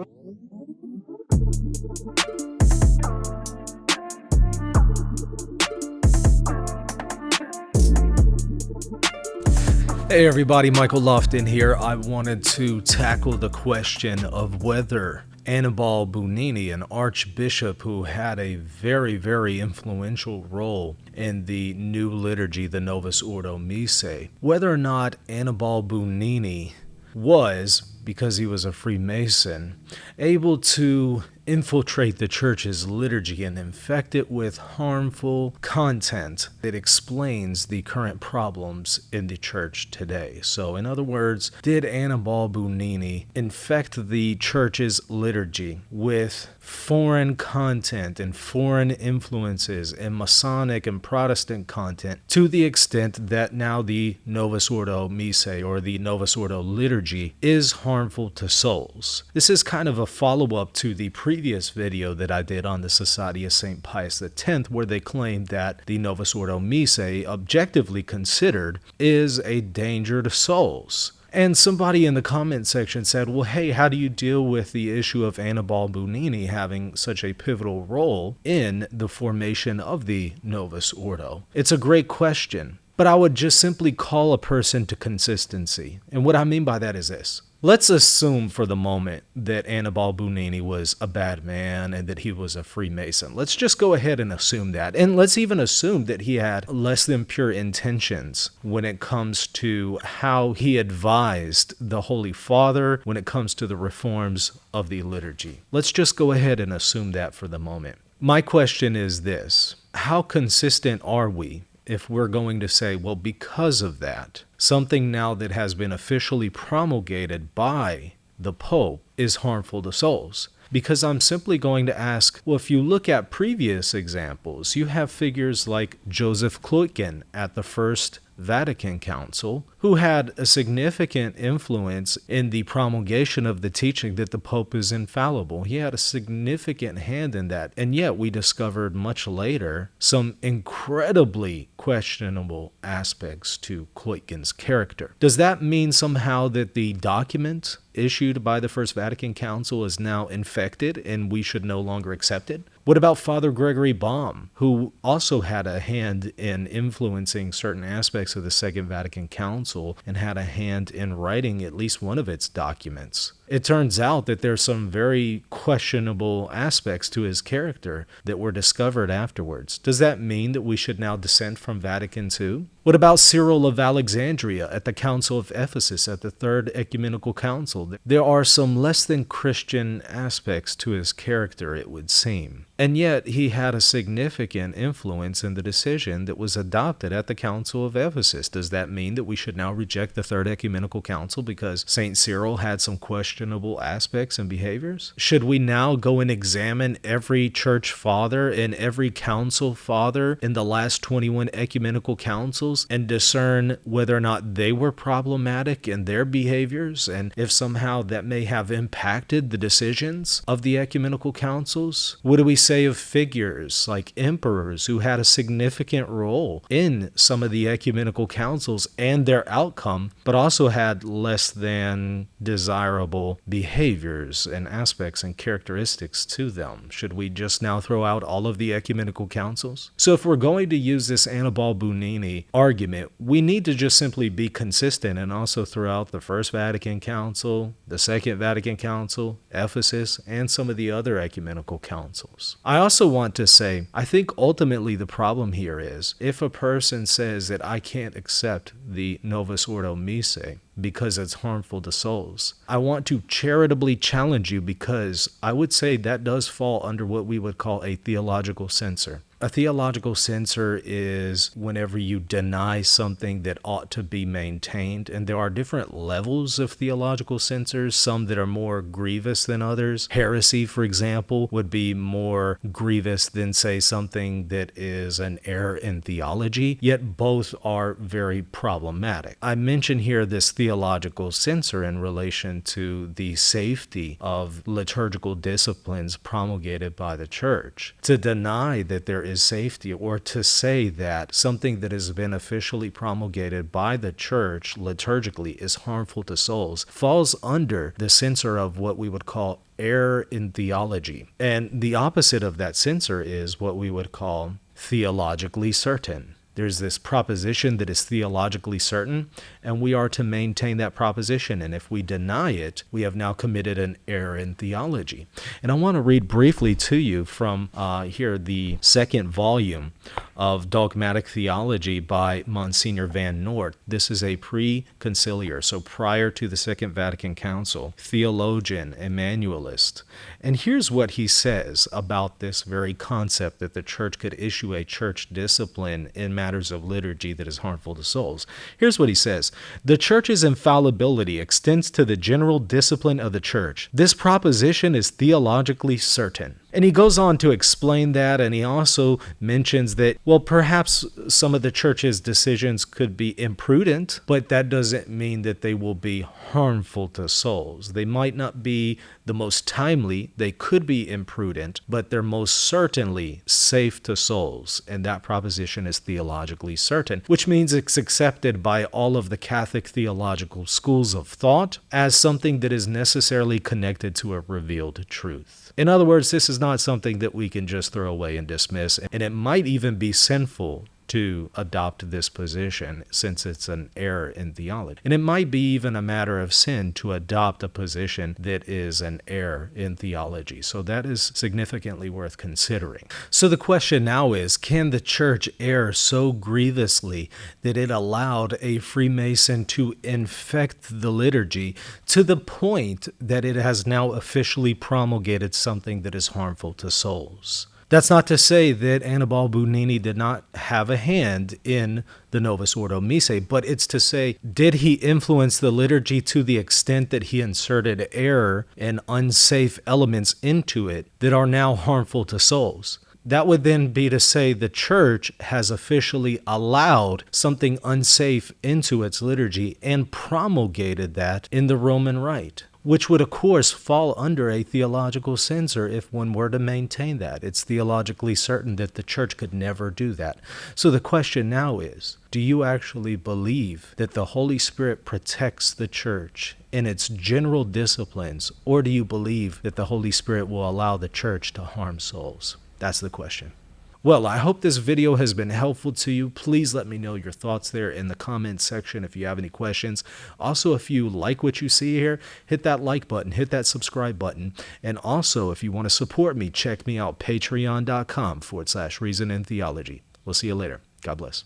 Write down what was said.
Hey everybody, Michael Lofton here. I wanted to tackle the question of whether Annibale Bugnini, an archbishop who had a very, very influential role in the new liturgy, the Novus Ordo Missae, whether or not Annibale Bugnini was, because he was a Freemason, able to infiltrate the church's liturgy and infect it with harmful content that explains the current problems in the church today. So, in other words, did Annibale Bugnini infect the church's liturgy with foreign content and foreign influences and Masonic and Protestant content to the extent that now the Novus Ordo Missae, or the Novus Ordo liturgy, is harmful to souls? This is kind of a follow-up to the previous video that I did on the Society of St. Pius X, where they claimed that the Novus Ordo Missae, objectively considered, is a danger to souls. And somebody in the comment section said, well, hey, how do you deal with the issue of Annibale Bugnini having such a pivotal role in the formation of the Novus Ordo? It's a great question, but I would just simply call a person to consistency. And what I mean by that is this. Let's assume for the moment that Annibale Bugnini was a bad man and that he was a Freemason. Let's just go ahead and assume that. And let's even assume that he had less than pure intentions when it comes to how he advised the Holy Father when it comes to the reforms of the liturgy. Let's just go ahead and assume that for the moment. My question is this: how consistent are we if we're going to say, well, because of that, something now that has been officially promulgated by the Pope is harmful to souls? Because I'm simply going to ask, well, if you look at previous examples, you have figures like Joseph Kloiken at the First Vatican Council, who had a significant influence in the promulgation of the teaching that the Pope is infallible. He had a significant hand in that, and yet we discovered much later some incredibly questionable aspects to Kloiken's character. Does that mean somehow that the document issued by the First Vatican Council is now infected and we should no longer accept it? What about Father Gregory Baum, who also had a hand in influencing certain aspects of the Second Vatican Council and had a hand in writing at least one of its documents? It turns out that there's some very questionable aspects to his character that were discovered afterwards. Does that mean that we should now dissent from Vatican II? What about Cyril of Alexandria at the Council of Ephesus at the Third Ecumenical Council? There are some less than Christian aspects to his character, it would seem. And yet he had a significant influence in the decision that was adopted at the Council of Ephesus. Does that mean that we should now reject the Third Ecumenical Council because St. Cyril had some questionable aspects and behaviors? Should we now go and examine every church father and every council father in the last 21 ecumenical councils and discern whether or not they were problematic in their behaviors, and if somehow that may have impacted the decisions of the ecumenical councils? What do we say of figures like emperors who had a significant role in some of the ecumenical councils and their outcome, but also had less than desirable behaviors and aspects and characteristics to them? Should we just now throw out all of the ecumenical councils? So if we're going to use this Annibale Bugnini argument, we need to just simply be consistent and also throw out the First Vatican Council, the Second Vatican Council, Ephesus, and some of the other ecumenical councils. I also want to say, I think ultimately the problem here is if a person says that I can't accept the Novus Ordo Missae because it's harmful to souls, I want to charitably challenge you, because I would say that does fall under what we would call a theological censure. A theological censure is whenever you deny something that ought to be maintained, and there are different levels of theological censures, some that are more grievous than others. Heresy, for example, would be more grievous than, say, something that is an error in theology, yet both are very problematic. I mention here this theological censure in relation to the safety of liturgical disciplines promulgated by the church. To deny that there is safety, or to say that something that has been officially promulgated by the church liturgically is harmful to souls, falls under the censure of what we would call error in theology. And the opposite of that censure is what we would call theologically certain. There's this proposition that is theologically certain, and we are to maintain that proposition. And if we deny it, we have now committed an error in theology. And I want to read briefly to you from here the second volume of Dogmatic Theology by Monsignor Van Noort. This is a pre-conciliar, so prior to the Second Vatican Council, theologian, Emmanuelist. And here's what he says about this very concept that the church could issue a church discipline in matters of liturgy that is harmful to souls. Here's what he says. The church's infallibility extends to the general discipline of the church. This proposition is theologically certain. And he goes on to explain that, and he also mentions that, well, perhaps some of the church's decisions could be imprudent, but that doesn't mean that they will be harmful to souls. They might not be the most timely, they could be imprudent, but they're most certainly safe to souls, and that proposition is theologically certain, which means it's accepted by all of the Catholic theological schools of thought as something that is necessarily connected to a revealed truth. In other words, this is not something that we can just throw away and dismiss, and it might even be sinful to adopt this position since it's an error in theology. And it might be even a matter of sin to adopt a position that is an error in theology. So that is significantly worth considering. So the question now is, can the church err so grievously that it allowed a Freemason to infect the liturgy to the point that it has now officially promulgated something that is harmful to souls? That's not to say that Annibale Bugnini did not have a hand in the Novus Ordo Missae, but it's to say, did he influence the liturgy to the extent that he inserted error and unsafe elements into it that are now harmful to souls? That would then be to say the church has officially allowed something unsafe into its liturgy and promulgated that in the Roman Rite, which would, of course, fall under a theological censure if one were to maintain that. It's theologically certain that the church could never do that. So the question now is, do you actually believe that the Holy Spirit protects the church in its general disciplines, or do you believe that the Holy Spirit will allow the church to harm souls? That's the question. Well, I hope this video has been helpful to you. Please let me know your thoughts there in the comments section if you have any questions. Also, if you like what you see here, hit that like button, hit that subscribe button. And also, if you want to support me, check me out, patreon.com/Reason and Theology. We'll see you later. God bless.